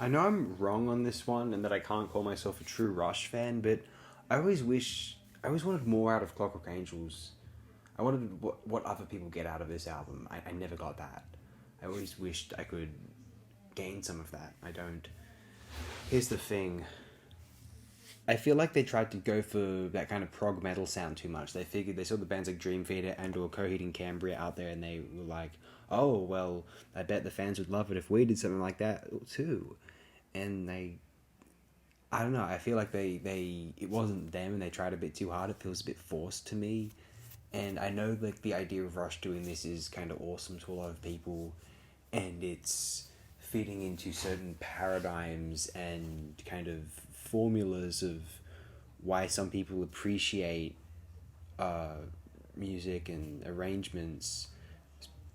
I know I'm wrong on this one and that I can't call myself a true Rush fan, but I always wanted more out of Clockwork Angels. I wanted what other people get out of this album. I never got that. I always wished I could gain some of that. I don't. Here's the thing. I feel like they tried to go for that kind of prog metal sound too much. They figured they saw the bands like Dream Theater and or Coheed and Cambria out there, and they were like, "Oh well, I bet the fans would love it if we did something like that too." And I don't know. I feel like it wasn't them, and they tried a bit too hard. It feels a bit forced to me, and I know like the idea of Rush doing this is kind of awesome to a lot of people, and it's fitting into certain paradigms and kind of formulas of why some people appreciate music and arrangements,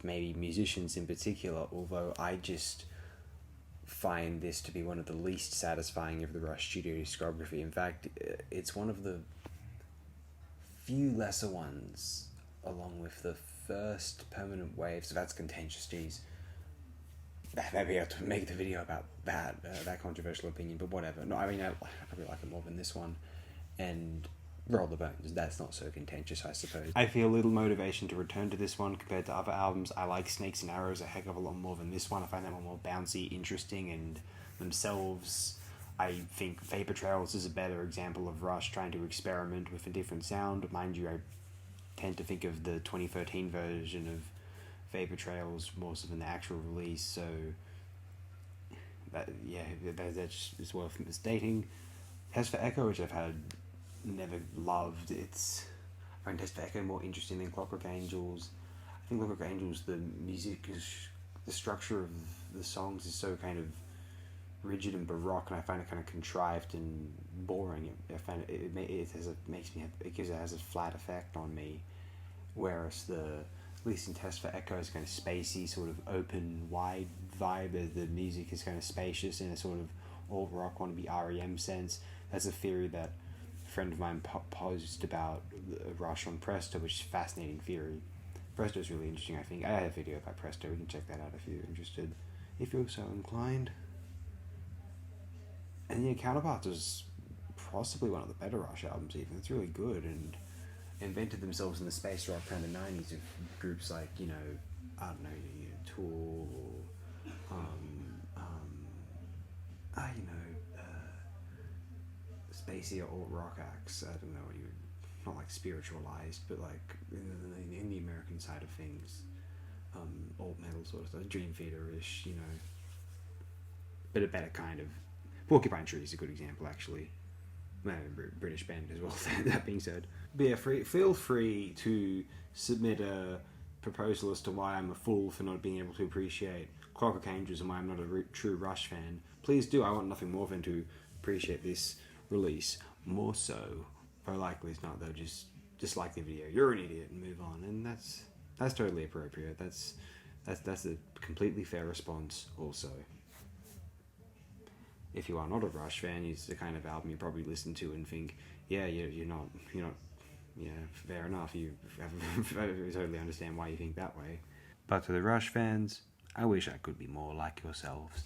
maybe musicians in particular, although I just find this to be one of the least satisfying of the Rush studio discography. In fact, it's one of the few lesser ones, along with the first Permanent Wave, so that's contentious, geez. Maybe I have to make the video about that controversial opinion, but whatever. No, I mean, I probably like it more than this one. And Roll the Bones, that's not so contentious, I suppose. I feel little motivation to return to this one compared to other albums. I like Snakes and Arrows a heck of a lot more than this one. I find that one more bouncy, interesting, and themselves. I think Vapor Trails is a better example of Rush trying to experiment with a different sound. Mind you, I tend to think of the 2013 version of Vapor Trails more so than the actual release, so that's just worth misstating. Test for Echo, which I've never loved. I find Test for Echo more interesting than Clockwork Angels. I think Clockwork Angels, the structure of the songs is so kind of rigid and baroque, and I find it kind of contrived and boring. I find it has a flat effect on me, whereas at least in Test for Echo, is kind of spacey, sort of open, wide vibe. The music is kind of spacious in a sort of alt rock wannabe REM sense. That's a theory that a friend of mine posed about Rush on Presto, which is a fascinating theory. Presto is really interesting, I think. I had a video about Presto. We can check that out if you're interested, if you're so inclined. And yeah, Counterparts is possibly one of the better Rush albums even. It's really good, and invented themselves in the space rock kind of 90s with groups like, I don't know, Tool, spacey or alt rock acts. I don't know, not like spiritualized, but like in the American side of things, alt metal sort of stuff, Dream Theater-ish, but a better kind of. Porcupine Tree is a good example, actually. British band as well, that being said. But yeah, feel free to submit a proposal as to why I'm a fool for not being able to appreciate Clockwork Angels and why I'm not a true Rush fan. Please do. I want nothing more than to appreciate this release more so. Very likely it's not, though. Just dislike the video. You're an idiot and move on. And that's totally appropriate. That's a completely fair response also. If you are not a Rush fan, it's the kind of album you probably listen to and think, yeah, you're not, yeah, fair enough. I totally understand why you think that way. But to the Rush fans, I wish I could be more like yourselves.